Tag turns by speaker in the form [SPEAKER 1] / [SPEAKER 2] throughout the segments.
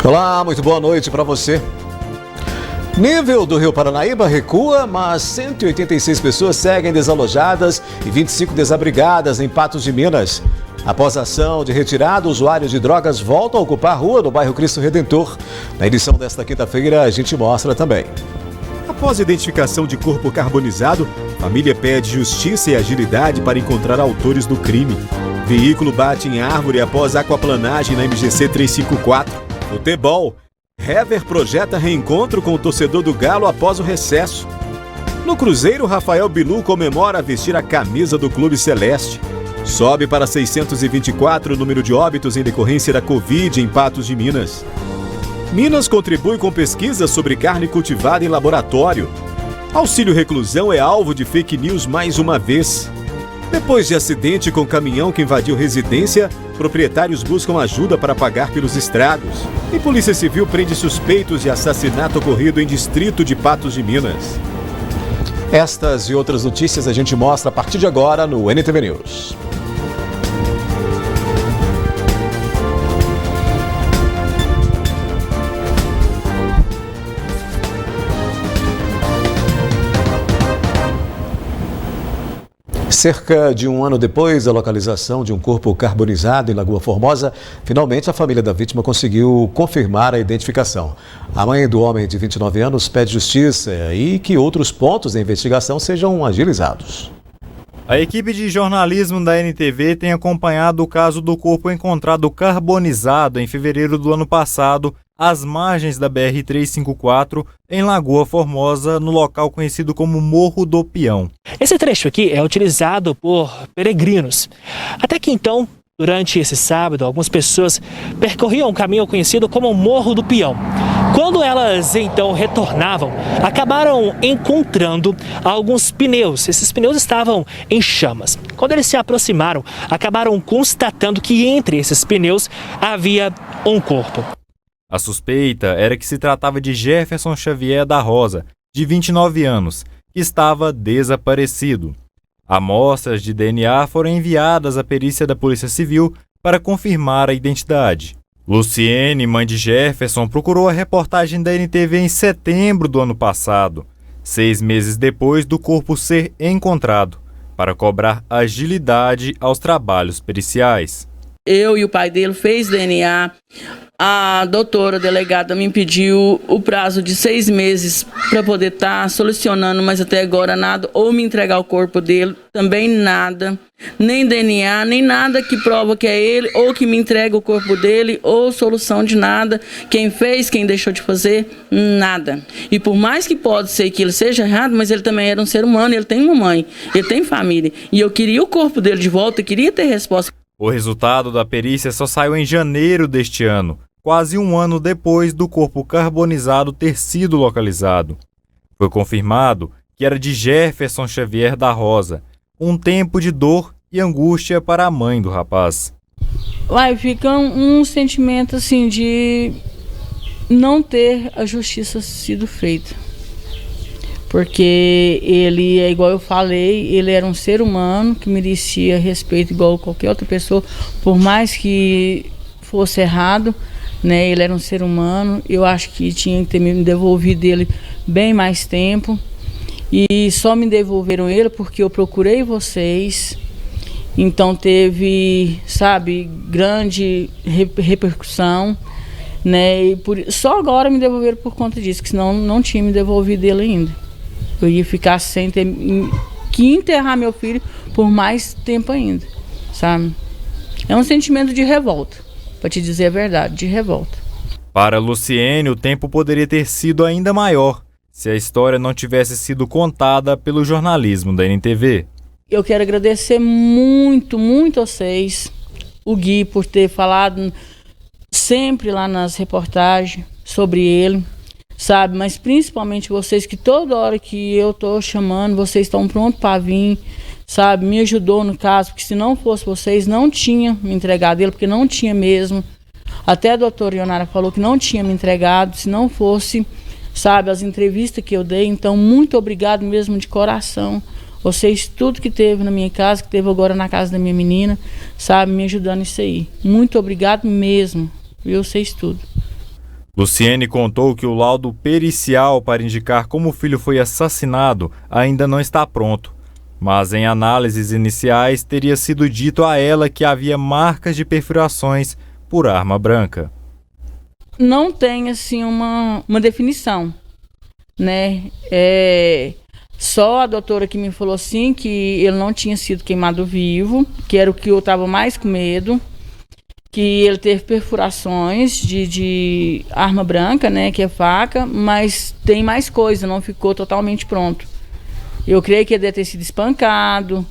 [SPEAKER 1] Olá, muito boa noite para você. Nível do Rio Paranaíba recua, mas 186 pessoas seguem desalojadas e 25 desabrigadas em Patos de Minas. Após a ação de retirada, usuários de drogas voltam a ocupar a rua no bairro Cristo Redentor. Na edição desta quinta-feira, a gente mostra também.
[SPEAKER 2] Após a identificação de corpo carbonizado, a família pede justiça e agilidade para encontrar autores do crime. Veículo bate em árvore após aquaplanagem na MGC 354. Futebol. Hever projeta reencontro com o torcedor do Galo após o recesso. No Cruzeiro, Rafael Bilu comemora vestir a camisa do Clube Celeste. Sobe para 624 o número de óbitos em decorrência da Covid em Patos de Minas. Minas contribui com pesquisa sobre carne cultivada em laboratório. Auxílio reclusão é alvo de fake news mais uma vez. Depois de acidente com caminhão que invadiu residência, proprietários buscam ajuda para pagar pelos estragos. E Polícia Civil prende suspeitos de assassinato ocorrido em distrito de Patos de Minas.
[SPEAKER 1] Estas e outras notícias a gente mostra a partir de agora no NTV News. Cerca de um ano depois da localização de um corpo carbonizado em Lagoa Formosa, finalmente a família da vítima conseguiu confirmar a identificação. A mãe do homem de 29 anos pede justiça e que outros pontos da investigação sejam agilizados.
[SPEAKER 3] A equipe de jornalismo da NTV tem acompanhado o caso do corpo encontrado carbonizado em fevereiro do ano passado, às margens da BR-354, em Lagoa Formosa, no local conhecido como Morro do Peão.
[SPEAKER 4] Esse trecho aqui é utilizado por peregrinos. Até que então, durante esse sábado, algumas pessoas percorriam um caminho conhecido como Morro do Peão. Quando elas então retornavam, acabaram encontrando alguns pneus. Esses pneus estavam em chamas. Quando eles se aproximaram, acabaram constatando que entre esses pneus havia um corpo.
[SPEAKER 3] A suspeita era que se tratava de Jefferson Xavier da Rosa, de 29 anos, que estava desaparecido. Amostras de DNA foram enviadas à perícia da Polícia Civil para confirmar a identidade. Luciene, mãe de Jefferson, procurou a reportagem da NTV em setembro do ano passado, 6 meses depois do corpo ser encontrado, para cobrar agilidade aos trabalhos periciais.
[SPEAKER 5] Eu e o pai dele fez DNA. A doutora delegada me pediu o prazo de 6 meses para poder estar solucionando, mas até agora nada. Ou me entregar o corpo dele, também nada. Nem DNA, nem nada que prova que é ele, ou que me entrega o corpo dele, ou solução de nada. Quem fez, quem deixou de fazer, nada. E por mais que pode ser que ele seja errado, mas ele também era um ser humano, ele tem uma mãe, ele tem família. E eu queria o corpo dele de volta, eu queria ter resposta.
[SPEAKER 3] O resultado da perícia só saiu em janeiro deste ano, quase um ano depois do corpo carbonizado ter sido localizado. Foi confirmado que era de Jefferson Xavier da Rosa, um tempo de dor e angústia para a mãe do rapaz.
[SPEAKER 5] Lá fica um sentimento assim de não ter a justiça sido feita. Porque ele, é igual eu falei, ele era um ser humano que merecia respeito igual qualquer outra pessoa, por mais que fosse errado, né? Ele era um ser humano. Eu acho que tinha que ter me devolvido ele bem mais tempo. E só me devolveram ele porque eu procurei vocês. Então teve, sabe, grande repercussão, né? E só agora me devolveram por conta disso, que senão não tinha me devolvido ele ainda. Eu ia ficar sem ter que enterrar meu filho por mais tempo ainda, sabe? É um sentimento de revolta, para te dizer a verdade, de revolta.
[SPEAKER 3] Para Luciene, o tempo poderia ter sido ainda maior se a história não tivesse sido contada pelo jornalismo da NTV.
[SPEAKER 5] Eu quero agradecer muito, muito a vocês, o Gui, por ter falado sempre lá nas reportagens sobre ele. Sabe, mas principalmente vocês, que toda hora que eu tô chamando, vocês estão prontos para vir, sabe, me ajudou no caso, porque se não fosse vocês, não tinha me entregado ele, porque não tinha mesmo. Até a doutora Ionara falou que não tinha me entregado, se não fosse, sabe, as entrevistas que eu dei. Então, muito obrigado mesmo de coração. Vocês, tudo que teve na minha casa, que teve agora na casa da minha menina, sabe, me ajudando nisso aí. Muito obrigado mesmo, viu, vocês tudo.
[SPEAKER 3] Luciene contou que o laudo pericial para indicar como o filho foi assassinado ainda não está pronto, mas em análises iniciais teria sido dito a ela que havia marcas de perfurações por arma branca.
[SPEAKER 5] Não tem assim uma definição, né? Só a doutora que me falou assim que ele não tinha sido queimado vivo, que era o que eu estava mais com medo, que ele teve perfurações de arma branca, né, que é faca, mas tem mais coisa, não ficou totalmente pronto. Eu creio que ele deve ter sido espancado,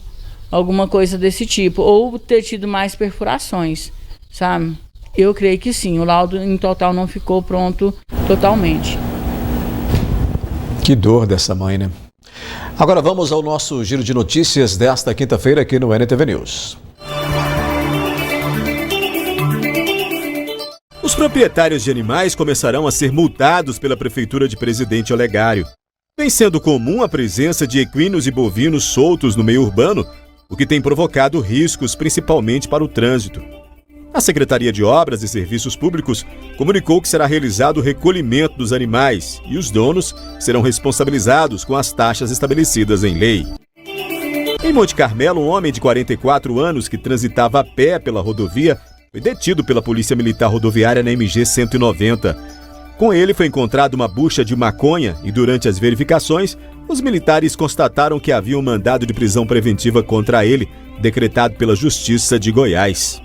[SPEAKER 5] alguma coisa desse tipo, ou ter tido mais perfurações, sabe? Eu creio que sim, o laudo em total não ficou pronto totalmente.
[SPEAKER 1] Que dor dessa mãe, né? Agora vamos ao nosso giro de notícias desta quinta-feira aqui no NTV News.
[SPEAKER 2] Os proprietários de animais começarão a ser multados pela Prefeitura de Presidente Olegário. Vem sendo comum a presença de equinos e bovinos soltos no meio urbano, o que tem provocado riscos principalmente para o trânsito. A Secretaria de Obras e Serviços Públicos comunicou que será realizado o recolhimento dos animais e os donos serão responsabilizados com as taxas estabelecidas em lei. Em Monte Carmelo, um homem de 44 anos que transitava a pé pela rodovia foi detido pela Polícia Militar Rodoviária na MG 190. Com ele foi encontrada uma bucha de maconha e durante as verificações, os militares constataram que havia um mandado de prisão preventiva contra ele, decretado pela Justiça de Goiás.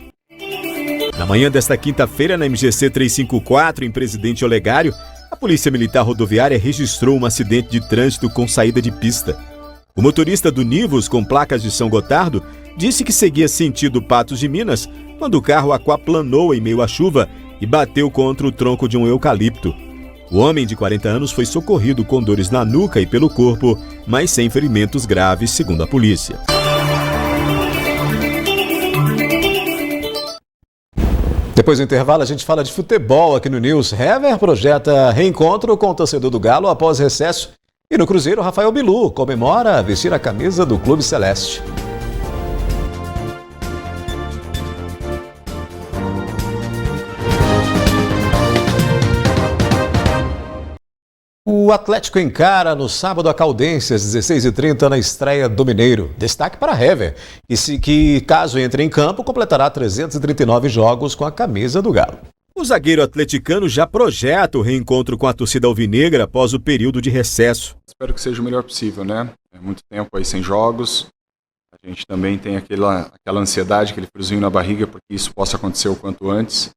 [SPEAKER 2] Na manhã desta quinta-feira, na MGC 354, em Presidente Olegário, a Polícia Militar Rodoviária registrou um acidente de trânsito com saída de pista. O motorista do Nivus, com placas de São Gotardo, disse que seguia sentido Patos de Minas quando o carro aquaplanou em meio à chuva e bateu contra o tronco de um eucalipto. O homem de 40 anos foi socorrido com dores na nuca e pelo corpo, mas sem ferimentos graves, segundo a polícia.
[SPEAKER 1] Depois do intervalo, a gente fala de futebol aqui no News. Hever projeta reencontro com o torcedor do Galo após recesso. E no Cruzeiro, Rafael Bilu comemora vestir a camisa do Clube Celeste. O Atlético encara no sábado a Caldense às 16h30 na estreia do Mineiro. Destaque para Hever, que caso entre em campo, completará 339 jogos com a camisa do Galo.
[SPEAKER 2] O zagueiro atleticano já projeta o reencontro com a torcida alvinegra após o período de recesso.
[SPEAKER 6] Espero que seja o melhor possível, né? É muito tempo aí sem jogos. A gente também tem aquela ansiedade, aquele friozinho na barriga para que isso possa acontecer o quanto antes.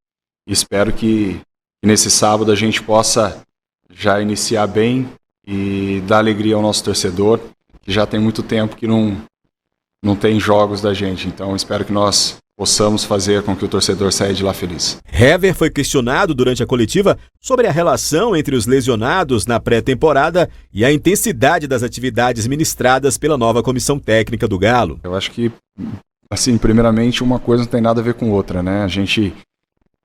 [SPEAKER 6] E espero que nesse sábado a gente possa já iniciar bem e dar alegria ao nosso torcedor, que já tem muito tempo que não tem jogos da gente. Então espero que nós possamos fazer com que o torcedor saia de lá feliz.
[SPEAKER 2] Hever foi questionado durante a coletiva sobre a relação entre os lesionados na pré-temporada e a intensidade das atividades ministradas pela nova comissão técnica do Galo.
[SPEAKER 6] Eu acho que, assim, primeiramente, uma coisa não tem nada a ver com outra, né? A gente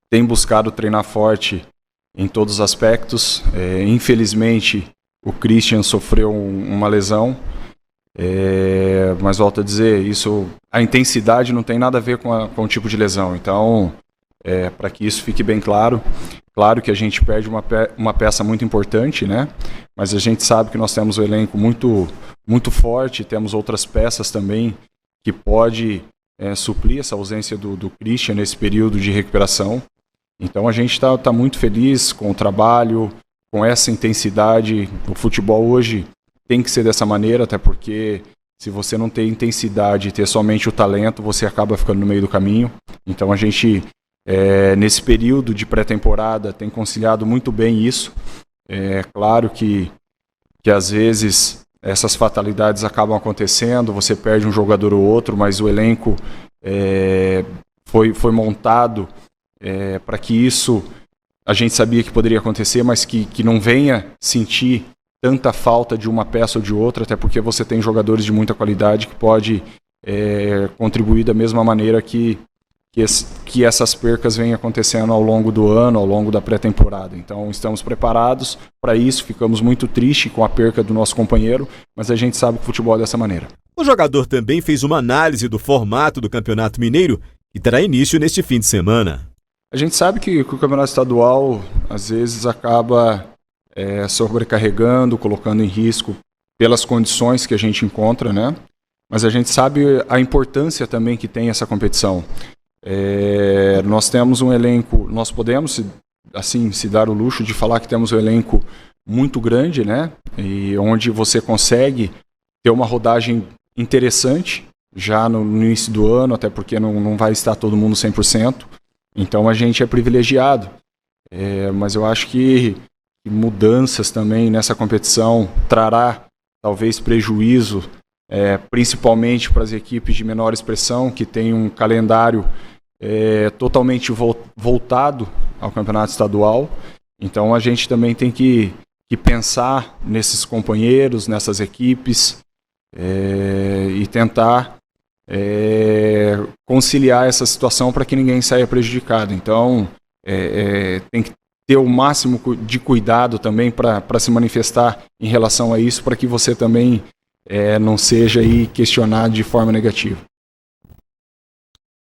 [SPEAKER 6] tem buscado treinar forte em todos os aspectos. Infelizmente, o Christian sofreu uma lesão, mas volto a dizer, a intensidade não tem nada a ver com o tipo de lesão. Então, para que isso fique bem claro que a gente perde uma peça muito importante, né? Mas a gente sabe que nós temos um elenco muito, muito forte, temos outras peças também que pode suprir essa ausência do Christian nesse período de recuperação. Então a gente está muito feliz com o trabalho, com essa intensidade. O futebol hoje tem que ser dessa maneira, até porque se você não tem intensidade e ter somente o talento, você acaba ficando no meio do caminho. Então a gente, nesse período de pré-temporada, tem conciliado muito bem isso. É claro que às vezes essas fatalidades acabam acontecendo, você perde um jogador ou outro, mas o elenco foi montado para que isso a gente sabia que poderia acontecer, mas que não venha sentir tanta falta de uma peça ou de outra, até porque você tem jogadores de muita qualidade que pode contribuir da mesma maneira que essas percas vêm acontecendo ao longo do ano, ao longo da pré-temporada. Então estamos preparados para isso, ficamos muito tristes com a perca do nosso companheiro, mas a gente sabe que o futebol é dessa maneira.
[SPEAKER 2] O jogador também fez uma análise do formato do Campeonato Mineiro, que terá início neste fim de semana.
[SPEAKER 6] A gente sabe que o campeonato estadual, às vezes, acaba sobrecarregando, colocando em risco pelas condições que a gente encontra, né? Mas a gente sabe a importância também que tem essa competição. Nós temos um elenco, nós podemos, assim, se dar o luxo de falar que temos um elenco muito grande, né? E onde você consegue ter uma rodagem interessante já no início do ano, até porque não vai estar todo mundo 100%. Então a gente é privilegiado. Mas eu acho que mudanças também nessa competição trará talvez prejuízo, principalmente para as equipes de menor expressão, que têm um calendário totalmente voltado ao campeonato estadual. Então a gente também tem que pensar nesses companheiros, nessas equipes, e tentar conciliar essa situação para que ninguém saia prejudicado. Então tem que ter o máximo de cuidado também para se manifestar em relação a isso, para que você também não seja aí questionado de forma negativa.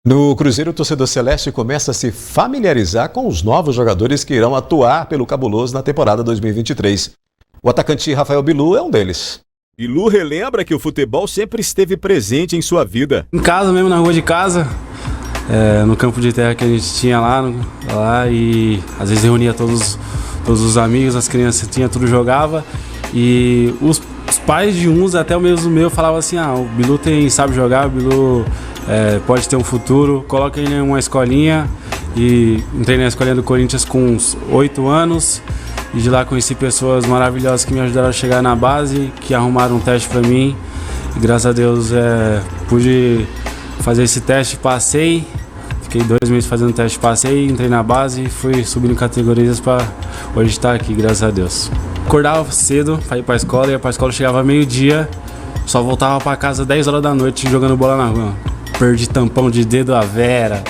[SPEAKER 1] No Cruzeiro, o torcedor celeste começa a se familiarizar com os novos jogadores que irão atuar pelo Cabuloso na temporada 2023. O atacante Rafael Bilu é um deles.
[SPEAKER 2] Bilu relembra que o futebol sempre esteve presente em sua vida.
[SPEAKER 7] Em casa mesmo, na rua de casa, no campo de terra que a gente tinha lá e às vezes reunia todos os amigos, as crianças tudo jogava, e os pais de uns, até o mesmo meu, falavam assim: o Bilu sabe jogar, o Bilu pode ter um futuro, coloca ele em uma escolinha. E entrei na escolinha do Corinthians com uns 8 anos, e de lá conheci pessoas maravilhosas que me ajudaram a chegar na base, que arrumaram um teste para mim, e graças a Deus pude fazer esse teste, passei. Fiquei 2 meses fazendo teste, passei, entrei na base e fui subindo categorias para hoje estar aqui, graças a Deus. Acordava cedo para ir para a escola, ia para a escola, chegava meio-dia, só voltava para casa 10 horas da noite jogando bola na rua. Perdi tampão de dedo à vera,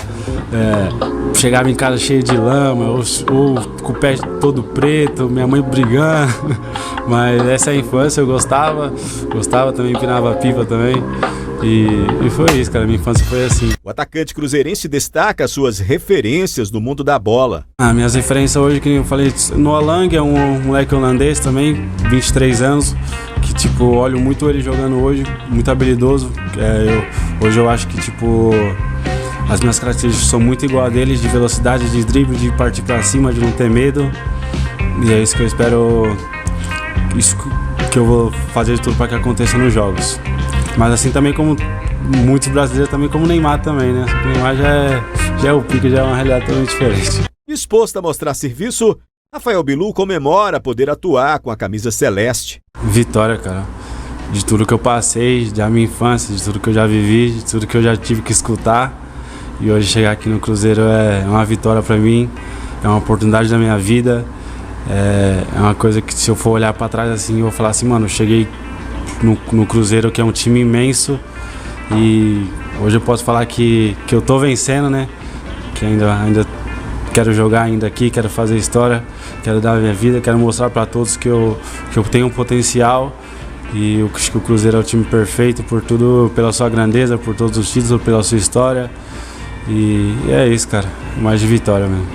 [SPEAKER 7] chegava em casa cheio de lama, ou com o pé todo preto, minha mãe brigando. Mas essa é a infância, eu gostava também, empinava pipa também. E foi isso, cara, minha infância foi assim.
[SPEAKER 2] O atacante cruzeirense destaca suas referências no mundo da bola.
[SPEAKER 7] Minhas referências hoje, que eu falei, Noah Lang é um moleque holandês também, 23 anos, que olho muito ele jogando hoje, muito habilidoso. Hoje eu acho que as minhas características são muito igual a deles, de velocidade, de drible, de partir pra cima, de não ter medo. E é isso que eu espero, isso que eu vou fazer de tudo para que aconteça nos jogos. Mas assim também como muitos brasileiros, também como o Neymar também, né? O Neymar já é o pique, já é uma realidade totalmente diferente.
[SPEAKER 2] Disposto a mostrar serviço, Rafael Bilu comemora poder atuar com a camisa celeste.
[SPEAKER 7] Vitória, cara. De tudo que eu passei, da minha infância, de tudo que eu já vivi, de tudo que eu já tive que escutar. E hoje chegar aqui no Cruzeiro é uma vitória para mim, é uma oportunidade da minha vida. É uma coisa que, se eu for olhar para trás assim, eu vou falar assim: mano, eu cheguei no Cruzeiro, que é um time imenso, e hoje eu posso falar que eu tô vencendo, né? Que ainda quero jogar ainda aqui, quero fazer história, quero dar a minha vida, quero mostrar para todos que eu tenho um potencial, e eu acho que o Cruzeiro é o time perfeito por tudo, pela sua grandeza, por todos os títulos, pela sua história, e é isso, cara, mais de vitória mesmo.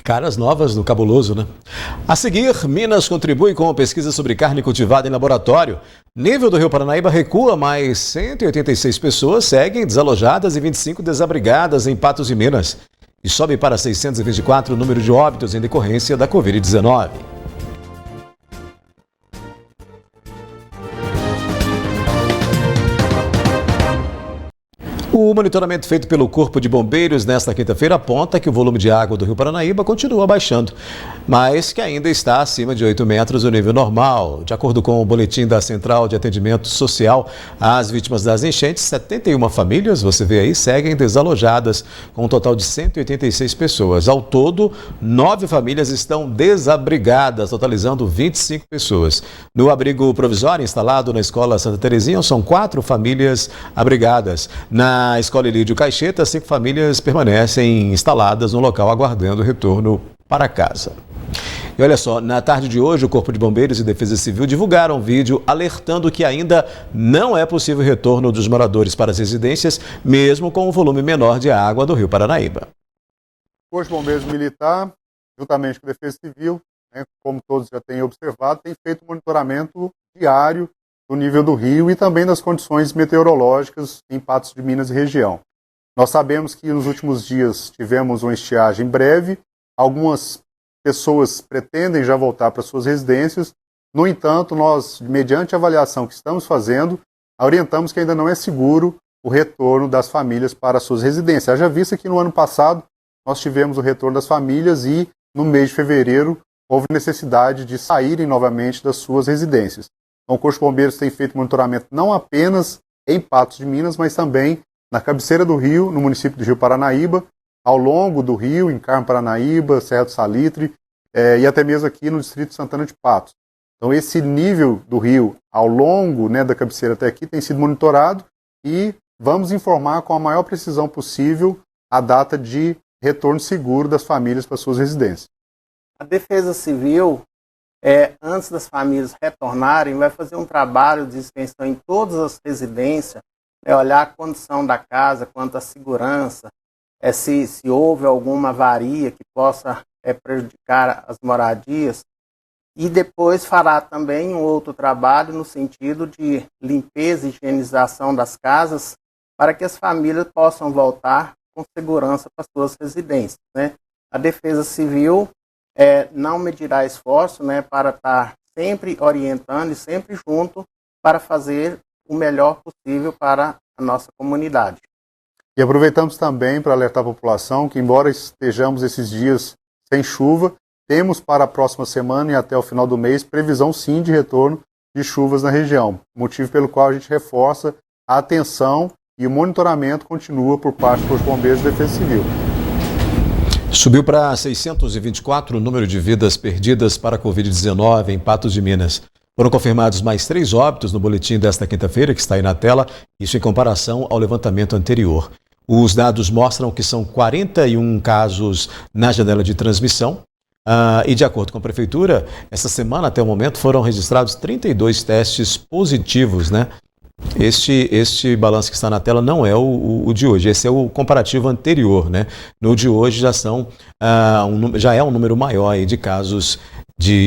[SPEAKER 1] Caras novas do Cabuloso, né? A seguir, Minas contribui com pesquisa sobre carne cultivada em laboratório. Nível do Rio Paranaíba recua, mas 186 pessoas seguem desalojadas e 25 desabrigadas em Patos de Minas. E sobe para 624 o número de óbitos em decorrência da Covid-19. O monitoramento feito pelo Corpo de Bombeiros nesta quinta-feira aponta que o volume de água do Rio Paranaíba continua baixando, mas que ainda está acima de 8 metros do nível normal. De acordo com o boletim da Central de Atendimento Social às vítimas das enchentes, 71 famílias, você vê aí, seguem desalojadas, com um total de 186 pessoas. Ao todo, 9 famílias estão desabrigadas, totalizando 25 pessoas. No abrigo provisório instalado na Escola Santa Terezinha, são 4 famílias abrigadas. Na Escola Elídio Caixeta, 5 famílias permanecem instaladas no local aguardando o retorno para casa. E olha só, na tarde de hoje, o Corpo de Bombeiros e Defesa Civil divulgaram um vídeo alertando que ainda não é possível o retorno dos moradores para as residências, mesmo com o volume menor de água do Rio Paranaíba.
[SPEAKER 8] O Corpo de Bombeiros Militar, juntamente com a Defesa Civil, como todos já têm observado, tem feito um monitoramento diário do nível do rio e também das condições meteorológicas em Patos de Minas e região. Nós sabemos que nos últimos dias tivemos uma estiagem breve, algumas pessoas pretendem já voltar para suas residências, no entanto, nós, mediante a avaliação que estamos fazendo, orientamos que ainda não é seguro o retorno das famílias para suas residências. Haja vista que no ano passado nós tivemos o retorno das famílias e no mês de fevereiro houve necessidade de saírem novamente das suas residências. Então, o Corpo de Bombeiros tem feito monitoramento não apenas em Patos de Minas, mas também na cabeceira do rio, no município do Rio Paranaíba, ao longo do rio, em Carmo Paranaíba, Serra do Salitre, e até mesmo aqui no distrito de Santana de Patos. Então, esse nível do rio ao longo da cabeceira até aqui tem sido monitorado e vamos informar com a maior precisão possível a data de retorno seguro das famílias para suas residências.
[SPEAKER 9] A Defesa Civil, antes das famílias retornarem, vai fazer um trabalho de inspeção em todas as residências, olhar a condição da casa, quanto à segurança, se houve alguma avaria que possa prejudicar as moradias, e depois fará também um outro trabalho no sentido de limpeza e higienização das casas, para que as famílias possam voltar com segurança para suas residências. A Defesa Civil não medirá esforço para estar sempre orientando e sempre junto para fazer o melhor possível para a nossa comunidade.
[SPEAKER 8] E aproveitamos também para alertar a população que, embora estejamos esses dias sem chuva, temos para a próxima semana e até o final do mês previsão sim de retorno de chuvas na região, motivo pelo qual a gente reforça a atenção e o monitoramento continua por parte dos Bombeiros e Defesa Civil.
[SPEAKER 1] Subiu para 624 o número de vidas perdidas para a Covid-19 em Patos de Minas. Foram confirmados mais 3 óbitos no boletim desta quinta-feira, que está aí na tela, isso em comparação ao levantamento anterior. Os dados mostram que são 41 casos na janela de transmissão. E de acordo com a Prefeitura, essa semana até o momento foram registrados 32 testes positivos, Este balanço que está na tela não é o de hoje, esse é o comparativo anterior, No de hoje já é um número maior aí de casos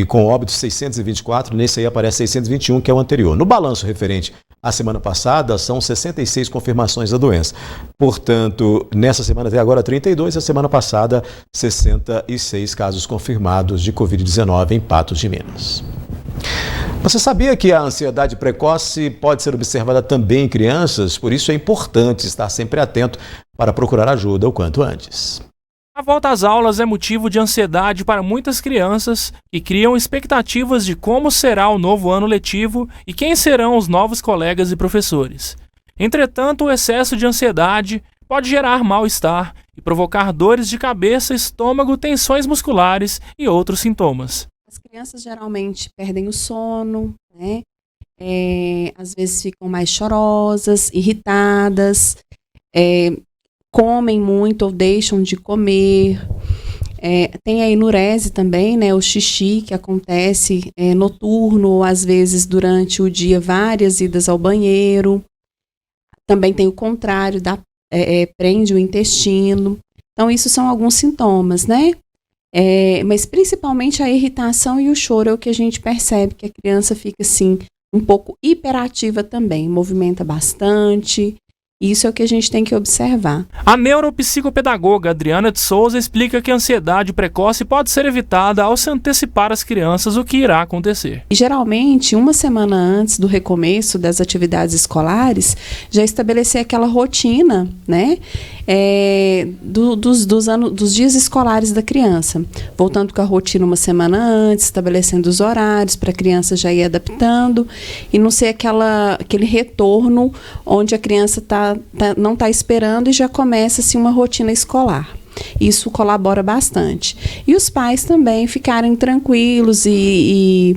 [SPEAKER 1] com óbitos 624, nesse aí aparece 621, que é o anterior. No balanço referente à semana passada, são 66 confirmações da doença. Portanto, nessa semana até agora 32, a semana passada 66 casos confirmados de Covid-19 em Patos de Minas. Você sabia que a ansiedade precoce pode ser observada também em crianças? Por isso é importante estar sempre atento para procurar ajuda o quanto antes.
[SPEAKER 4] A volta às aulas é motivo de ansiedade para muitas crianças que criam expectativas de como será o novo ano letivo e quem serão os novos colegas e professores. Entretanto, o excesso de ansiedade pode gerar mal-estar e provocar dores de cabeça, estômago, tensões musculares e outros sintomas.
[SPEAKER 10] As crianças geralmente perdem o sono, às vezes ficam mais chorosas, irritadas, comem muito ou deixam de comer. Tem a enurese também, o xixi que acontece noturno ou às vezes durante o dia várias idas ao banheiro. Também tem o contrário, prende o intestino. Então isso são alguns sintomas, mas principalmente a irritação e o choro é o que a gente percebe, que a criança fica assim um pouco hiperativa também, movimenta bastante. Isso é o que a gente tem que observar.
[SPEAKER 4] A neuropsicopedagoga Adriana de Souza explica que a ansiedade precoce pode ser evitada ao se antecipar às crianças o que irá acontecer.
[SPEAKER 10] E, geralmente, uma semana antes do recomeço das atividades escolares, já estabelecer aquela rotina, dos dias escolares da criança. Voltando com a rotina uma semana antes, estabelecendo os horários para a criança já ir adaptando e não ser aquele retorno onde a criança não está esperando e já começa-se uma rotina escolar. Isso colabora bastante. E os pais também ficarem tranquilos e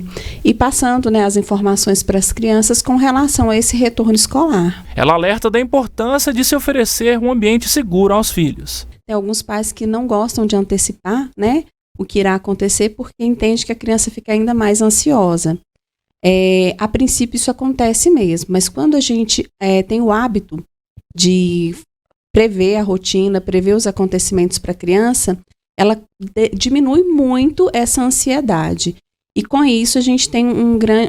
[SPEAKER 10] passando as informações para as crianças com relação a esse retorno escolar.
[SPEAKER 4] Ela alerta da importância de se oferecer um ambiente seguro aos filhos.
[SPEAKER 10] Tem alguns pais que não gostam de antecipar, o que irá acontecer, porque entende que a criança fica ainda mais ansiosa. A princípio isso acontece mesmo, mas quando a gente tem o hábito de prever a rotina, prever os acontecimentos para a criança, ela diminui muito essa ansiedade. E com isso a gente tem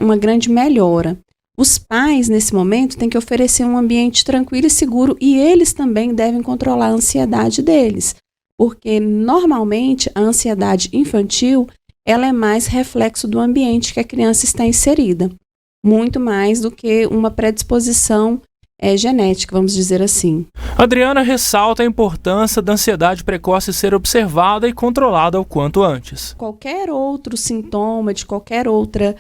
[SPEAKER 10] uma grande melhora. Os pais, nesse momento, têm que oferecer um ambiente tranquilo e seguro, e eles também devem controlar a ansiedade deles. Porque, normalmente, a ansiedade infantil, ela é mais reflexo do ambiente que a criança está inserida. Muito mais do que uma predisposição genética, vamos dizer assim.
[SPEAKER 4] Adriana ressalta a importância da ansiedade precoce ser observada e controlada o quanto antes.
[SPEAKER 10] Qualquer outro sintoma de qualquer outra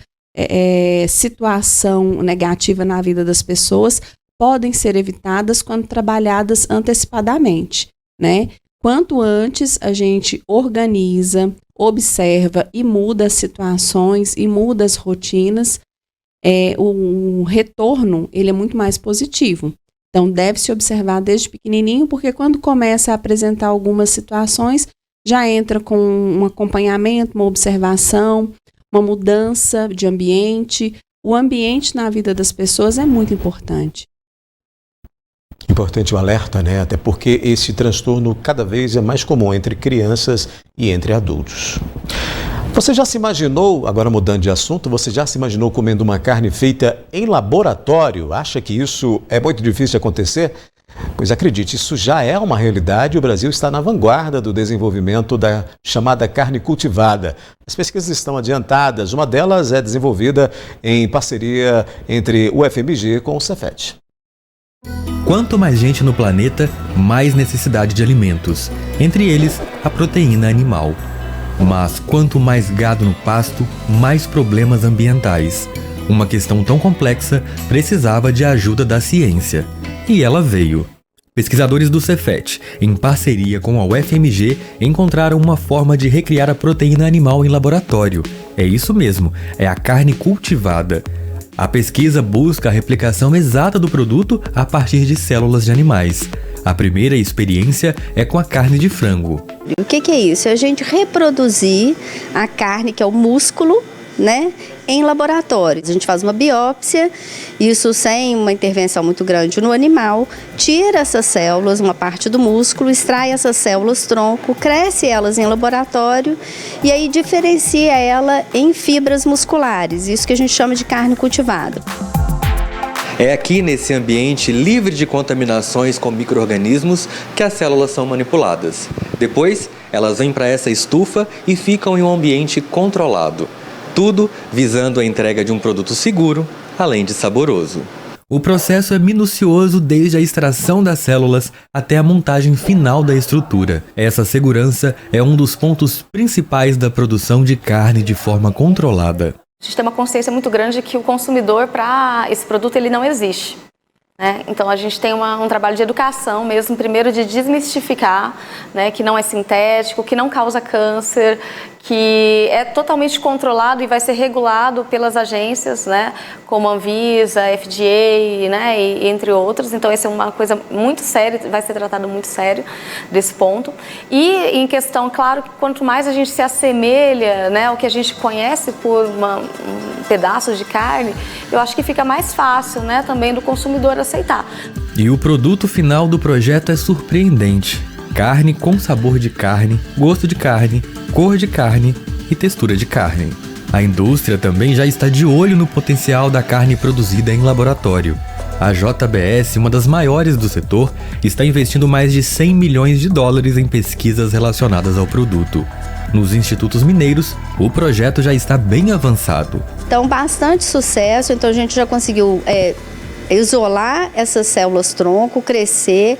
[SPEAKER 10] situação negativa na vida das pessoas podem ser evitadas quando trabalhadas antecipadamente, né? Quanto antes a gente organiza, observa e muda as situações e muda as rotinas, o retorno ele é muito mais positivo. Então deve-se observar desde pequenininho, porque quando começa a apresentar algumas situações, já entra com um acompanhamento, uma observação, uma mudança de ambiente. O ambiente na vida das pessoas é muito importante.
[SPEAKER 1] Importante o alerta, né? Até porque esse transtorno cada vez é mais comum entre crianças e entre adultos. Você já se imaginou, agora mudando de assunto, você já se imaginou comendo uma carne feita em laboratório? Acha que isso é muito difícil de acontecer? Pois acredite, isso já é uma realidade e o Brasil está na vanguarda do desenvolvimento da chamada carne cultivada. As pesquisas estão adiantadas, uma delas é desenvolvida em parceria entre o FMG com o Cefet.
[SPEAKER 11] Quanto mais gente no planeta, mais necessidade de alimentos, entre eles a proteína animal. Mas quanto mais gado no pasto, mais problemas ambientais. Uma questão tão complexa precisava de ajuda da ciência. E ela veio. Pesquisadores do Cefet, em parceria com a UFMG, encontraram uma forma de recriar a proteína animal em laboratório. É isso mesmo, é a carne cultivada. A pesquisa busca a replicação exata do produto a partir de células de animais. A primeira experiência é com a carne de frango.
[SPEAKER 12] O que é isso? É a gente reproduzir a carne, que é o músculo, né, em laboratórios. A gente faz uma biópsia, isso sem uma intervenção muito grande no animal, tira essas células, uma parte do músculo, extrai essas células tronco, cresce elas em laboratório e aí diferencia ela em fibras musculares, isso que a gente chama de carne cultivada.
[SPEAKER 11] É aqui nesse ambiente livre de contaminações com micro-organismos que as células são manipuladas. Depois, elas vêm para essa estufa e ficam em um ambiente controlado. Tudo visando a entrega de um produto seguro, além de saboroso. O processo é minucioso desde a extração das células até a montagem final da estrutura. Essa segurança é um dos pontos principais da produção de carne de forma controlada.
[SPEAKER 13] A gente tem uma consciência muito grande de que o consumidor para esse produto ele não existe. Né? Então a gente tem um trabalho de educação mesmo, primeiro de desmistificar, né, que não é sintético, que não causa câncer, que é totalmente controlado e vai ser regulado pelas agências, né, como a Anvisa, FDA, né, e entre outros. Então essa é uma coisa muito séria, vai ser tratado muito sério desse ponto. E em questão, claro, que quanto mais a gente se assemelha, né, ao que a gente conhece por um pedaço de carne, eu acho que fica mais fácil, né, também do consumidor aceitar.
[SPEAKER 11] E o produto final do projeto é surpreendente. Carne com sabor de carne, gosto de carne, cor de carne e textura de carne. A indústria também já está de olho no potencial da carne produzida em laboratório. A JBS, uma das maiores do setor, está investindo mais de 100 milhões de dólares em pesquisas relacionadas ao produto. Nos institutos mineiros, o projeto já está bem avançado.
[SPEAKER 12] Então, bastante sucesso. Então, a gente já conseguiu isolar essas células tronco, crescer,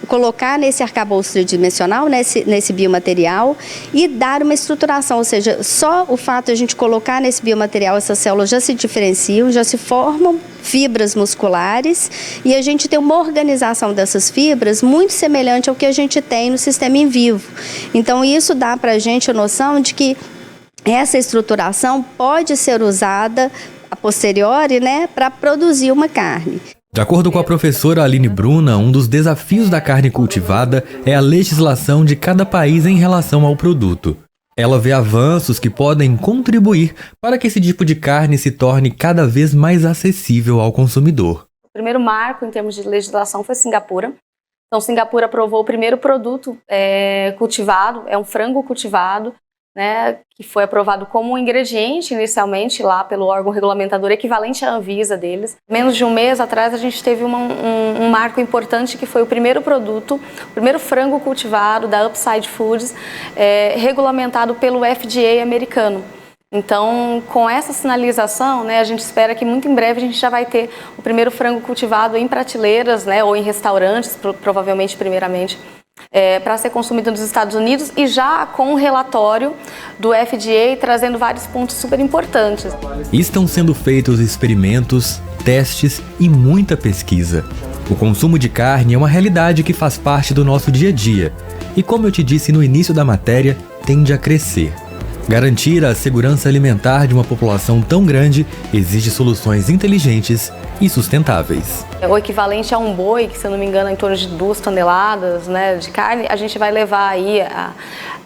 [SPEAKER 12] colocar nesse arcabouço tridimensional, nesse biomaterial e dar uma estruturação, ou seja, só o fato de a gente colocar nesse biomaterial, essas células já se diferenciam, já se formam fibras musculares e a gente tem uma organização dessas fibras muito semelhante ao que a gente tem no sistema in vivo. Então isso dá para a gente a noção de que essa estruturação pode ser usada a posteriori, né, para produzir uma carne.
[SPEAKER 11] De acordo com a professora Aline Bruna, um dos desafios da carne cultivada é a legislação de cada país em relação ao produto. Ela vê avanços que podem contribuir para que esse tipo de carne se torne cada vez mais acessível ao consumidor.
[SPEAKER 13] O primeiro marco em termos de legislação foi Singapura. Então, Singapura aprovou o primeiro produto cultivado, é um frango cultivado, né, que foi aprovado como um ingrediente inicialmente lá pelo órgão regulamentador equivalente à Anvisa deles. Menos de um mês atrás a gente teve um marco importante que foi o primeiro produto, o primeiro frango cultivado da Upside Foods, regulamentado pelo FDA americano. Então, com essa sinalização, né, a gente espera que muito em breve a gente já vai ter o primeiro frango cultivado em prateleiras, né, ou em restaurantes, provavelmente primeiramente, para ser consumido nos Estados Unidos, e já com um relatório do FDA trazendo vários pontos super importantes.
[SPEAKER 11] Estão sendo feitos experimentos, testes e muita pesquisa. O consumo de carne é uma realidade que faz parte do nosso dia a dia e, como eu te disse no início da matéria, tende a crescer. Garantir a segurança alimentar de uma população tão grande exige soluções inteligentes e sustentáveis.
[SPEAKER 13] O equivalente a um boi, que se eu não me engano é em torno de 2 toneladas, né, de carne, a gente vai levar aí,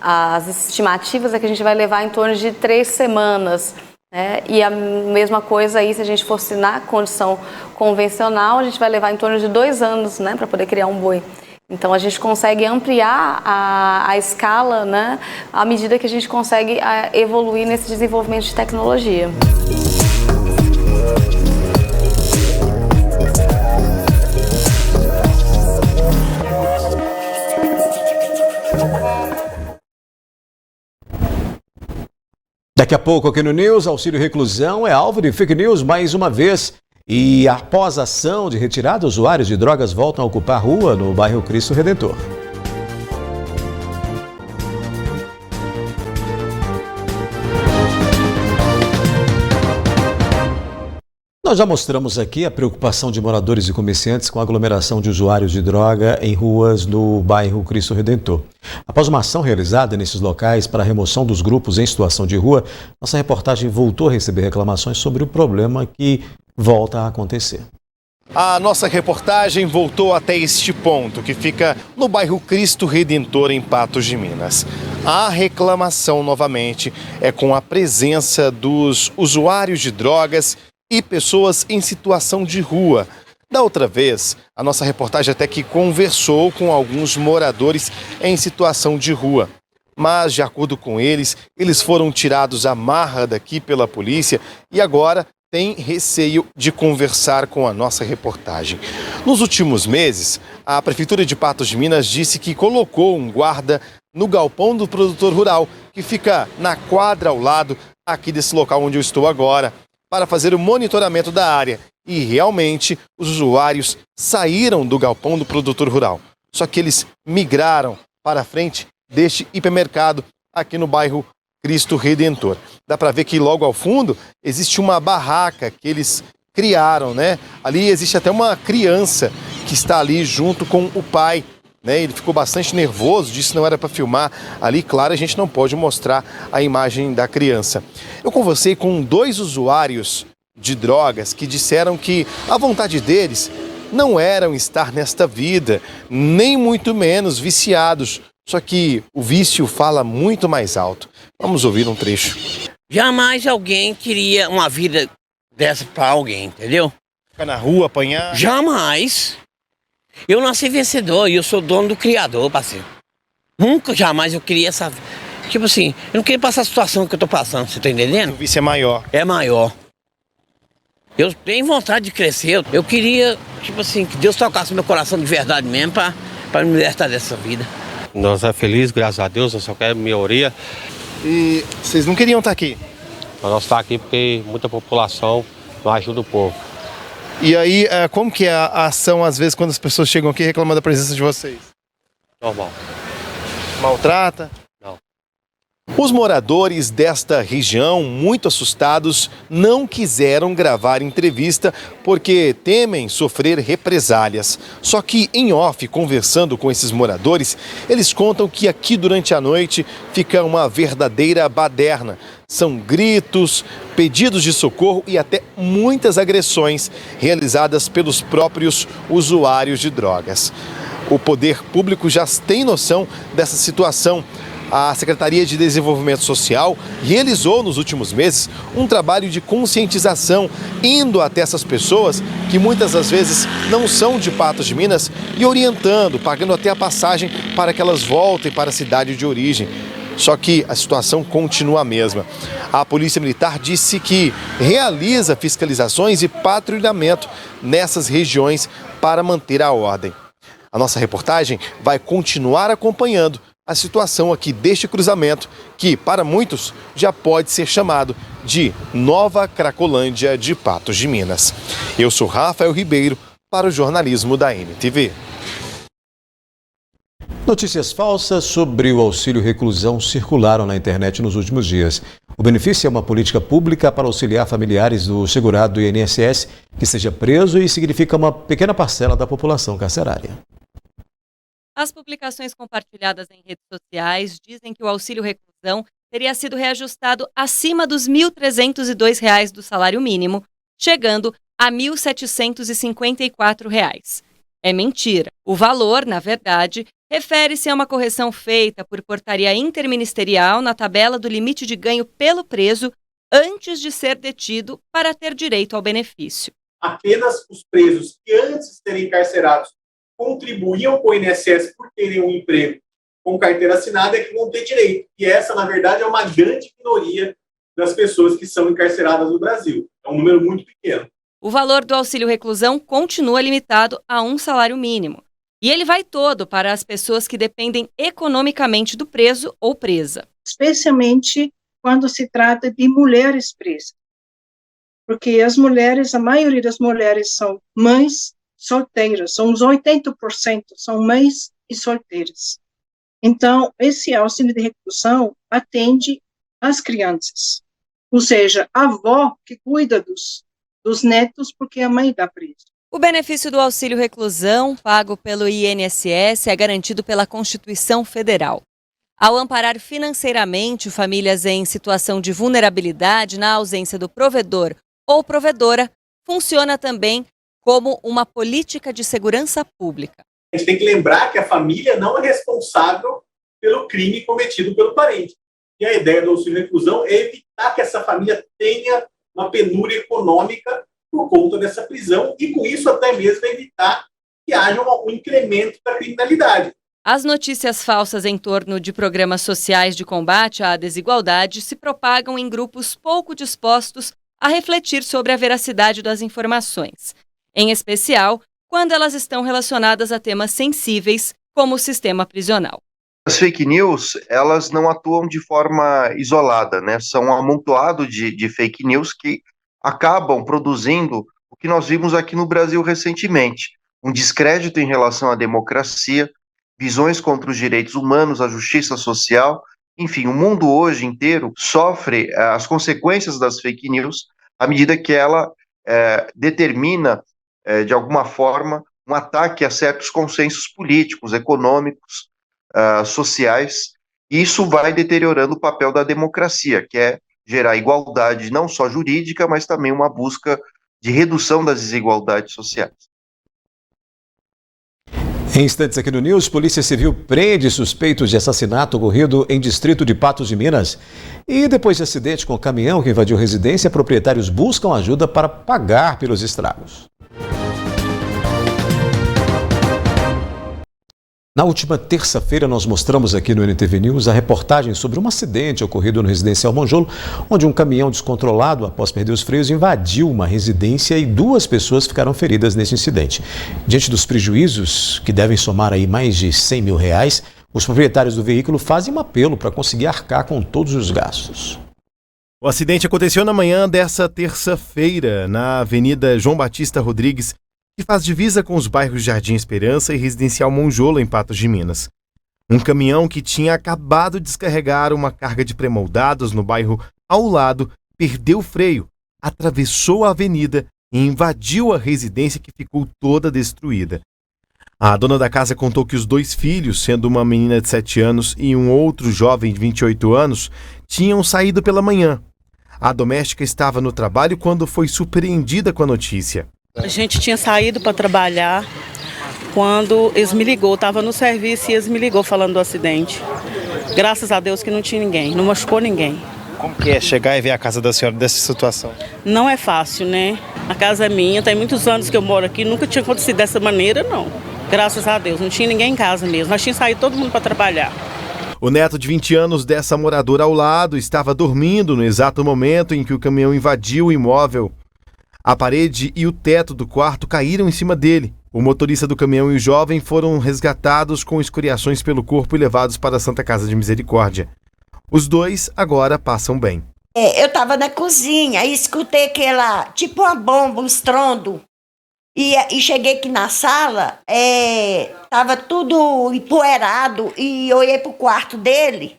[SPEAKER 13] as estimativas é que a gente vai levar em torno de 3 semanas. Né, e a mesma coisa aí, se a gente fosse na condição convencional, a gente vai levar em torno de 2 anos, né, para poder criar um boi. Então a gente consegue ampliar a escala, né, à medida que a gente consegue evoluir nesse desenvolvimento de tecnologia.
[SPEAKER 1] Daqui a pouco aqui no News, auxílio reclusão é alvo de fake news mais uma vez. E após a ação de retirada, usuários de drogas voltam a ocupar rua no bairro Cristo Redentor. Nós já mostramos aqui a preocupação de moradores e comerciantes com a aglomeração de usuários de droga em ruas no bairro Cristo Redentor. Após uma ação realizada nesses locais para a remoção dos grupos em situação de rua, nossa reportagem voltou a receber reclamações sobre o problema que volta a acontecer.
[SPEAKER 14] A nossa reportagem voltou até este ponto, que fica no bairro Cristo Redentor, em Patos de Minas. A reclamação, novamente, é com a presença dos usuários de drogas e pessoas em situação de rua. Da outra vez, a nossa reportagem até que conversou com alguns moradores em situação de rua. Mas, de acordo com eles foram tirados à marra daqui pela polícia e agora tem receio de conversar com a nossa reportagem. Nos últimos meses, a Prefeitura de Patos de Minas disse que colocou um guarda no galpão do produtor rural, que fica na quadra ao lado aqui desse local onde eu estou agora, para fazer o monitoramento da área. E realmente os usuários saíram do galpão do produtor rural. Só que eles migraram para a frente deste hipermercado aqui no bairro Cristo Redentor. Dá para ver que logo ao fundo existe uma barraca que eles criaram, né? Ali existe até uma criança que está ali junto com o pai, né? Ele ficou bastante nervoso, disse que não era para filmar ali. Claro, a gente não pode mostrar a imagem da criança. Eu conversei com 2 usuários de drogas que disseram que a vontade deles não era estar nesta vida, nem muito menos viciados. Só que o vício fala muito mais alto. Vamos ouvir um trecho.
[SPEAKER 15] Jamais alguém queria uma vida dessa para alguém, entendeu?
[SPEAKER 14] Ficar na rua, apanhar?
[SPEAKER 15] Jamais. Eu nasci vencedor e eu sou dono do criador, parceiro. Nunca, jamais eu queria essa... Tipo assim, eu não queria passar a situação que eu tô passando, você tá entendendo?
[SPEAKER 14] O vício é maior.
[SPEAKER 15] É maior. Eu tenho vontade de crescer. Eu queria, tipo assim, que Deus tocasse meu coração de verdade mesmo para me libertar dessa vida.
[SPEAKER 16] Nós é feliz, graças a Deus, nós só queremos melhoria.
[SPEAKER 14] E vocês não queriam estar aqui?
[SPEAKER 16] Nós estamos aqui porque muita população não ajuda o povo.
[SPEAKER 14] E aí, como que é a ação, às vezes, quando as pessoas chegam aqui reclamando da presença de vocês?
[SPEAKER 16] Normal.
[SPEAKER 14] Maltrata?
[SPEAKER 16] Não.
[SPEAKER 14] Os moradores desta região, muito assustados, não quiseram gravar entrevista porque temem sofrer represálias. Só que em off, conversando com esses moradores, eles contam que aqui durante a noite fica uma verdadeira baderna. são gritos, pedidos de socorro e até muitas agressões realizadas pelos próprios usuários de drogas. O poder público já tem noção dessa situação. A Secretaria de Desenvolvimento Social realizou nos últimos meses um trabalho de conscientização, indo até essas pessoas que muitas das vezes não são de Patos de Minas e orientando, pagando até a passagem para que elas voltem para a cidade de origem. Só que a situação continua a mesma. A Polícia Militar disse que realiza fiscalizações e patrulhamento nessas regiões para manter a ordem. A nossa reportagem vai continuar acompanhando a situação aqui deste cruzamento, que para muitos já pode ser chamado de Nova Cracolândia de Patos de Minas. Eu sou Rafael Ribeiro para o jornalismo da NTV.
[SPEAKER 1] Notícias falsas sobre o auxílio reclusão circularam na internet nos últimos dias. O benefício é uma política pública para auxiliar familiares do segurado do INSS que seja preso e significa uma pequena parcela da população carcerária.
[SPEAKER 17] As publicações compartilhadas em redes sociais dizem que o auxílio reclusão teria sido reajustado acima dos R$ 1.302 do salário mínimo, chegando a R$ 1.754. É mentira. O valor, na verdade, refere-se a uma correção feita por portaria interministerial na tabela do limite de ganho pelo preso antes de ser detido para ter direito ao benefício.
[SPEAKER 18] Apenas os presos que antes de serem encarcerados contribuíam com o INSS por terem um emprego com carteira assinada é que vão ter direito. E essa, na verdade, é uma grande minoria das pessoas que são encarceradas no Brasil. É um número muito pequeno.
[SPEAKER 17] O valor do auxílio reclusão continua limitado a um salário mínimo. E ele vai todo para as pessoas que dependem economicamente do preso ou presa.
[SPEAKER 19] Especialmente quando se trata de mulheres presas. Porque as mulheres, a maioria das mulheres são mães solteiras, são uns 80% são mães e solteiras. Então, esse auxílio de reclusão atende as crianças, ou seja, a avó que cuida dos netos porque a mãe está presa.
[SPEAKER 17] O benefício do auxílio reclusão, pago pelo INSS, é garantido pela Constituição Federal. Ao amparar financeiramente famílias em situação de vulnerabilidade na ausência do provedor ou provedora, funciona também como uma política de segurança pública.
[SPEAKER 18] A gente tem que lembrar que a família não é responsável pelo crime cometido pelo parente. E a ideia do auxílio reclusão é evitar que essa família tenha uma penúria econômica por conta dessa prisão e, com isso, até mesmo evitar que haja um incremento da criminalidade.
[SPEAKER 17] As notícias falsas em torno de programas sociais de combate à desigualdade se propagam em grupos pouco dispostos a refletir sobre a veracidade das informações, em especial quando elas estão relacionadas a temas sensíveis, como o sistema prisional.
[SPEAKER 20] As fake news, elas não atuam de forma isolada, né? São um amontoado de fake news que acabam produzindo o que nós vimos aqui no Brasil recentemente, um descrédito em relação à democracia, visões contra os direitos humanos, a justiça social, enfim, o mundo hoje inteiro sofre as consequências das fake news à medida que ela determina, de alguma forma, um ataque a certos consensos políticos, econômicos, sociais, e isso vai deteriorando o papel da democracia, que é gerar igualdade não só jurídica, mas também uma busca de redução das desigualdades sociais.
[SPEAKER 1] Em instantes aqui no News, Polícia Civil prende suspeitos de assassinato ocorrido em distrito de Patos de Minas. E depois de acidente com o caminhão que invadiu residência, proprietários buscam ajuda para pagar pelos estragos. Na última terça-feira, nós mostramos aqui no NTV News a reportagem sobre um acidente ocorrido no residencial Monjolo, onde um caminhão descontrolado, após perder os freios, invadiu uma residência e 2 pessoas ficaram feridas nesse incidente. Diante dos prejuízos, que devem somar aí mais de R$100 mil, os proprietários do veículo fazem um apelo para conseguir arcar com todos os gastos.
[SPEAKER 14] O acidente aconteceu na manhã dessa terça-feira, na Avenida João Batista Rodrigues, que faz divisa com os bairros Jardim Esperança e Residencial Monjolo, em Patos de Minas. Um caminhão que tinha acabado de descarregar uma carga de pré-moldados no bairro ao lado perdeu o freio, atravessou a avenida e invadiu a residência, que ficou toda destruída. A dona da casa contou que os 2 filhos, sendo uma menina de 7 anos e um outro jovem de 28 anos, tinham saído pela manhã. A doméstica estava no trabalho quando foi surpreendida com a notícia.
[SPEAKER 21] A gente tinha saído para trabalhar quando eles me ligou, estava no serviço e eles me ligou falando do acidente. Graças a Deus que não tinha ninguém, não machucou ninguém.
[SPEAKER 14] Como que é chegar e ver a casa da senhora dessa situação?
[SPEAKER 21] Não é fácil, né? A casa é minha, tem muitos anos que eu moro aqui, nunca tinha acontecido dessa maneira, não. Graças a Deus, não tinha ninguém em casa mesmo, nós tínhamos saído todo mundo para trabalhar.
[SPEAKER 14] O neto de 20 anos dessa moradora ao lado estava dormindo no exato momento em que o caminhão invadiu o imóvel. A parede e o teto do quarto caíram em cima dele. O motorista do caminhão e o jovem foram resgatados com escoriações pelo corpo e levados para a Santa Casa de Misericórdia. Os dois agora passam bem.
[SPEAKER 22] Eu estava na cozinha e escutei aquela, tipo uma bomba, um estrondo. E cheguei aqui na sala, estava tudo empoeirado e eu ia pro quarto dele,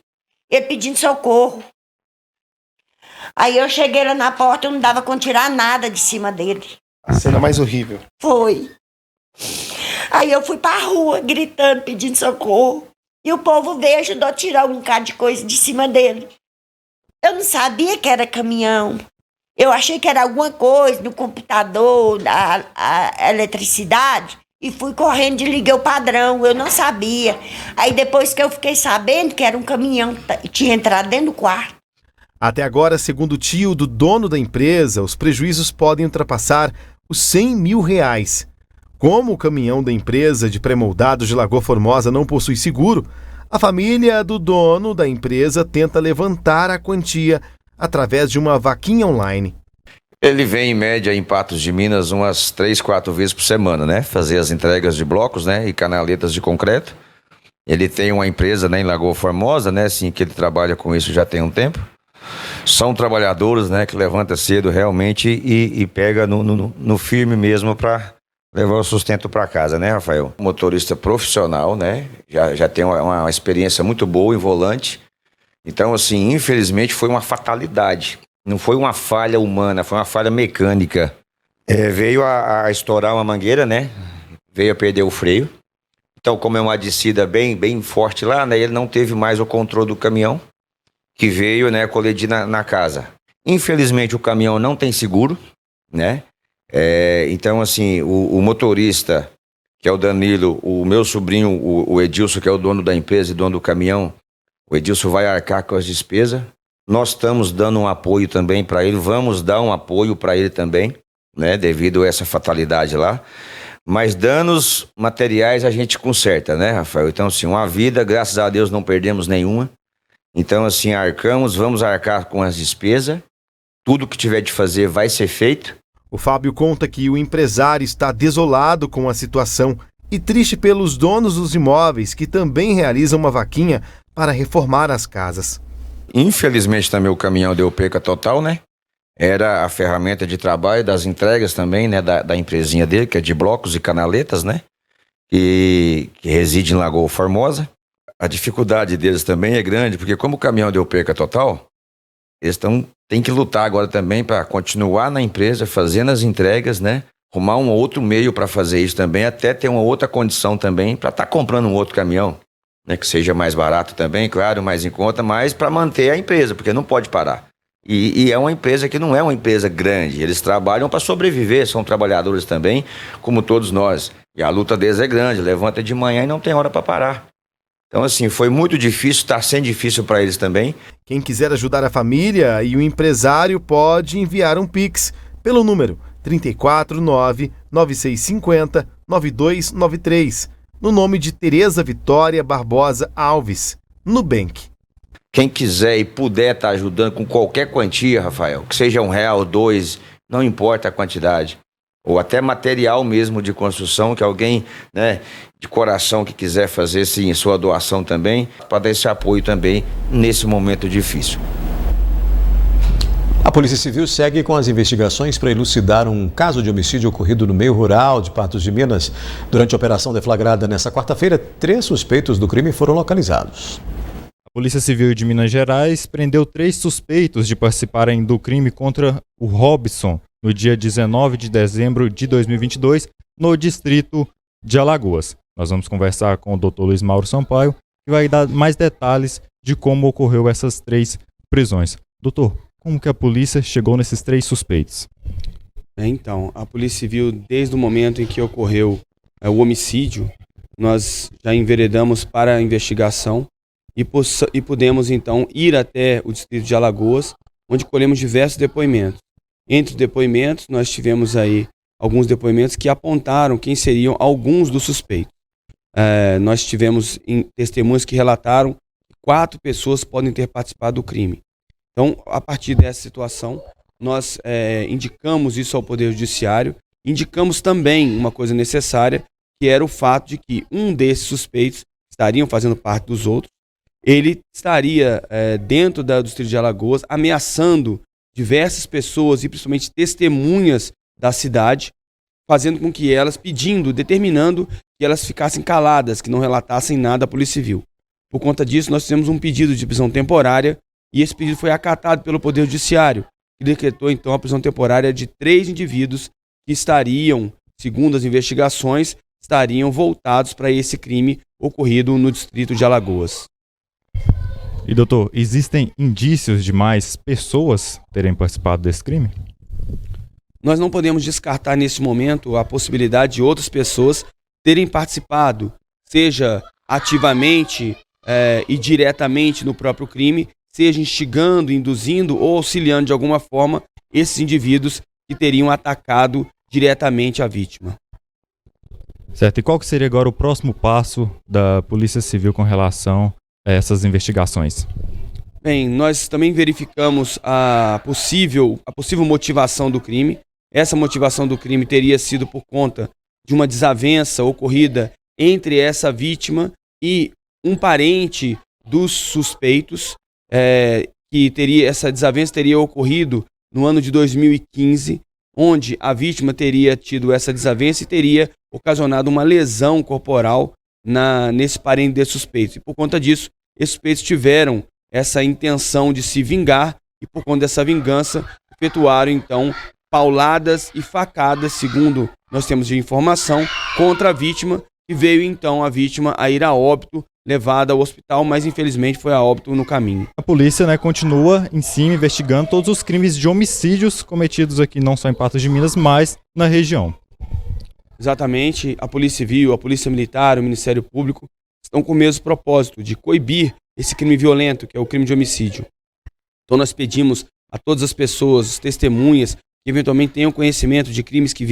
[SPEAKER 22] ele pedindo socorro. Aí eu cheguei lá na porta, eu não dava conta de tirar nada de cima dele.
[SPEAKER 14] A cena mais horrível.
[SPEAKER 22] Foi. Aí eu fui pra rua gritando, pedindo socorro. E o povo veio e ajudou a tirar um bocado de coisa de cima dele. Eu não sabia que era caminhão. Eu achei que era alguma coisa no computador, a eletricidade. E fui correndo e liguei o padrão, eu não sabia. Aí depois que eu fiquei sabendo que era um caminhão que tinha entrado dentro do quarto.
[SPEAKER 14] Até agora, segundo o tio do dono da empresa, os prejuízos podem ultrapassar os R$100 mil. Como o caminhão da empresa de pré-moldados de Lagoa Formosa não possui seguro, a família do dono da empresa tenta levantar a quantia através de uma vaquinha online.
[SPEAKER 23] Ele vem em média em Patos de Minas umas 3, 4 vezes por semana, né? Fazer as entregas de blocos, né? E canaletas de concreto. Ele tem uma empresa, né, em Lagoa Formosa, né? Assim, que ele trabalha com isso já tem um tempo. São trabalhadores, né? Que levanta cedo realmente e pega no firme mesmo para levar o sustento para casa, né, Rafael? Motorista profissional, né? Já tem uma experiência muito boa em volante. Então, assim, infelizmente foi uma fatalidade. Não foi uma falha humana, foi uma falha mecânica. Veio a estourar uma mangueira, né? Veio a perder o freio. Então, como é uma descida bem forte lá, né? Ele não teve mais o controle do caminhão, que veio, né, colidir na casa. Infelizmente, o caminhão não tem seguro, né? Então, assim, o motorista, que é o Danilo, o meu sobrinho, o Edilson, que é o dono da empresa e dono do caminhão, o Edilson vai arcar com as despesas. Nós estamos dando um apoio também para ele, vamos dar um apoio para ele também, né, devido a essa fatalidade lá. Mas danos materiais a gente conserta, né, Rafael? Então, assim, uma vida, graças a Deus, não perdemos nenhuma. Então, assim, vamos arcar com as despesas. Tudo que tiver de fazer vai ser feito.
[SPEAKER 14] O Fábio conta que o empresário está desolado com a situação e triste pelos donos dos imóveis, que também realizam uma vaquinha para reformar as casas.
[SPEAKER 23] Infelizmente também o caminhão deu perca total, né? Era a ferramenta de trabalho das entregas também, né? Da empresinha dele, que é de blocos e canaletas, né? Que reside em Lagoa Formosa. A dificuldade deles também é grande, porque como o caminhão deu perca total, eles têm que lutar agora também para continuar na empresa, fazendo as entregas, né? Arrumar um outro meio para fazer isso também, até ter uma outra condição também para estar comprando um outro caminhão, né? Que seja mais barato também, claro, mais em conta, mas para manter a empresa, porque não pode parar. E é uma empresa que não é uma empresa grande, eles trabalham para sobreviver, são trabalhadores também, como todos nós. E a luta deles é grande, levanta de manhã e não tem hora para parar. Então, assim, foi muito difícil, está sendo difícil para eles também.
[SPEAKER 14] Quem quiser ajudar a família e o empresário pode enviar um Pix pelo número 349-9650-9293, no nome de Tereza Vitória Barbosa Alves, Nubank.
[SPEAKER 23] Quem quiser e puder estar ajudando com qualquer quantia, Rafael, que seja R$1, 2, não importa a quantidade, ou até material mesmo de construção, que alguém, né, de coração que quiser fazer sim, sua doação também, para dar esse apoio também nesse momento difícil.
[SPEAKER 1] A Polícia Civil segue com as investigações para elucidar um caso de homicídio ocorrido no meio rural de Patos de Minas. Durante a operação deflagrada nesta quarta-feira, 3 suspeitos do crime foram localizados.
[SPEAKER 3] A Polícia Civil de Minas Gerais prendeu 3 suspeitos de participarem do crime contra o Robson no dia 19 de dezembro de 2022, no distrito de Alagoas. Nós vamos conversar com o Dr. Luiz Mauro Sampaio, que vai dar mais detalhes de como ocorreu essas 3 prisões. Doutor, como que a polícia chegou nesses 3 suspeitos?
[SPEAKER 7] Então, a Polícia Civil, desde o momento em que ocorreu o homicídio, nós já enveredamos para a investigação e pudemos, então, ir até o distrito de Alagoas, onde colhemos diversos depoimentos. Entre os depoimentos, nós tivemos aí alguns depoimentos que apontaram quem seriam alguns dos suspeitos. Nós tivemos testemunhas que relataram que 4 pessoas podem ter participado do crime. Então, a partir dessa situação, nós indicamos isso ao Poder Judiciário, indicamos também uma coisa necessária, que era o fato de que um desses suspeitos estariam fazendo parte dos outros, ele estaria dentro do distrito de Alagoas, ameaçando diversas pessoas e principalmente testemunhas da cidade, fazendo com que elas, determinando que elas ficassem caladas, que não relatassem nada à Polícia Civil. Por conta disso, nós fizemos um pedido de prisão temporária e esse pedido foi acatado pelo Poder Judiciário, que decretou então a prisão temporária de 3 indivíduos que estariam, segundo as investigações, estariam voltados para esse crime ocorrido no distrito de Alagoas.
[SPEAKER 3] E doutor, existem indícios de mais pessoas terem participado desse crime?
[SPEAKER 7] Nós não podemos descartar nesse momento a possibilidade de outras pessoas terem participado, seja ativamente e diretamente no próprio crime, seja instigando, induzindo ou auxiliando de alguma forma esses indivíduos que teriam atacado diretamente a vítima.
[SPEAKER 3] Certo, e qual que seria agora o próximo passo da Polícia Civil com relação a essas investigações?
[SPEAKER 7] Bem, nós também verificamos a possível motivação do crime. Essa motivação do crime teria sido por conta de uma desavença ocorrida entre essa vítima e um parente dos suspeitos, que essa desavença teria ocorrido no ano de 2015, onde a vítima teria tido essa desavença e teria ocasionado uma lesão corporal nesse parente de suspeitos. E por conta disso, esses suspeitos tiveram essa intenção de se vingar e por conta dessa vingança efetuaram então pauladas e facadas, segundo nós temos de informação, contra a vítima, e veio então a vítima a ir a óbito, levada ao hospital, mas infelizmente foi a óbito no caminho.
[SPEAKER 3] A polícia, continua em cima investigando todos os crimes de homicídios cometidos aqui não só em Patos de Minas, mas na região.
[SPEAKER 7] Exatamente, a Polícia Civil, a Polícia Militar, o Ministério Público estão com o mesmo propósito de coibir esse crime violento, que é o crime de homicídio. Então nós pedimos a todas as pessoas, as testemunhas, que eventualmente tenham conhecimento de crimes que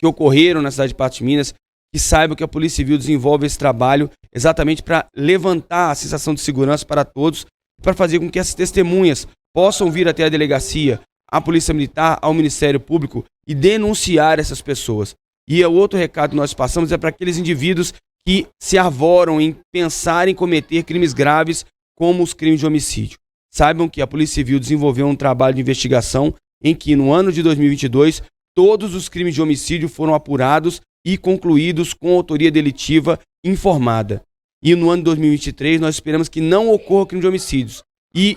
[SPEAKER 7] ocorreram na cidade de Patos de Minas, que saibam que a Polícia Civil desenvolve esse trabalho exatamente para levantar a sensação de segurança para todos, para fazer com que essas testemunhas possam vir até a delegacia, à Polícia Militar, ao Ministério Público e denunciar essas pessoas. E o outro recado que nós passamos é para aqueles indivíduos que se arvoram em pensar em cometer crimes graves como os crimes de homicídio. Saibam que a Polícia Civil desenvolveu um trabalho de investigação em que no ano de 2022 todos os crimes de homicídio foram apurados e concluídos com autoria delitiva informada. E no ano de 2023 nós esperamos que não ocorra crime de homicídios. E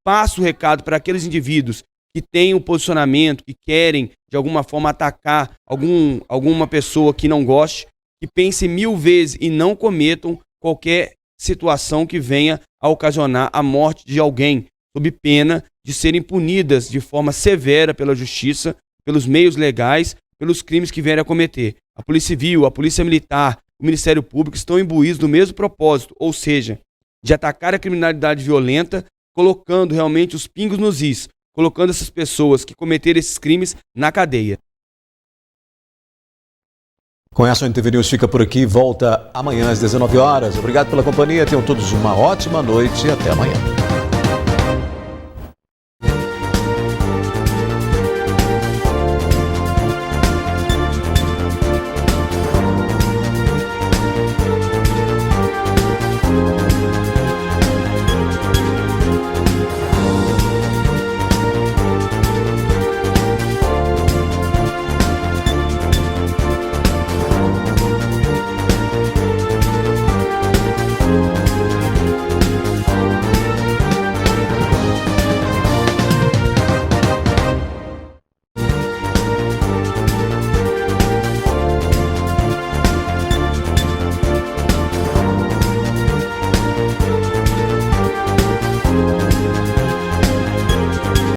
[SPEAKER 7] passo o recado para aqueles indivíduos que têm um posicionamento, que querem de alguma forma atacar alguma pessoa que não goste, que pensem 1000 vezes e não cometam qualquer situação que venha a ocasionar a morte de alguém, sob pena de serem punidas de forma severa pela justiça, pelos meios legais, pelos crimes que vierem a cometer. A Polícia Civil, a Polícia Militar, o Ministério Público estão imbuídos do mesmo propósito, ou seja, de atacar a criminalidade violenta, colocando realmente os pingos nos is, colocando essas pessoas que cometeram esses crimes na cadeia.
[SPEAKER 1] Com essa, o NTV News fica por aqui, volta amanhã às 19 horas. Obrigado pela companhia, tenham todos uma ótima noite e até amanhã.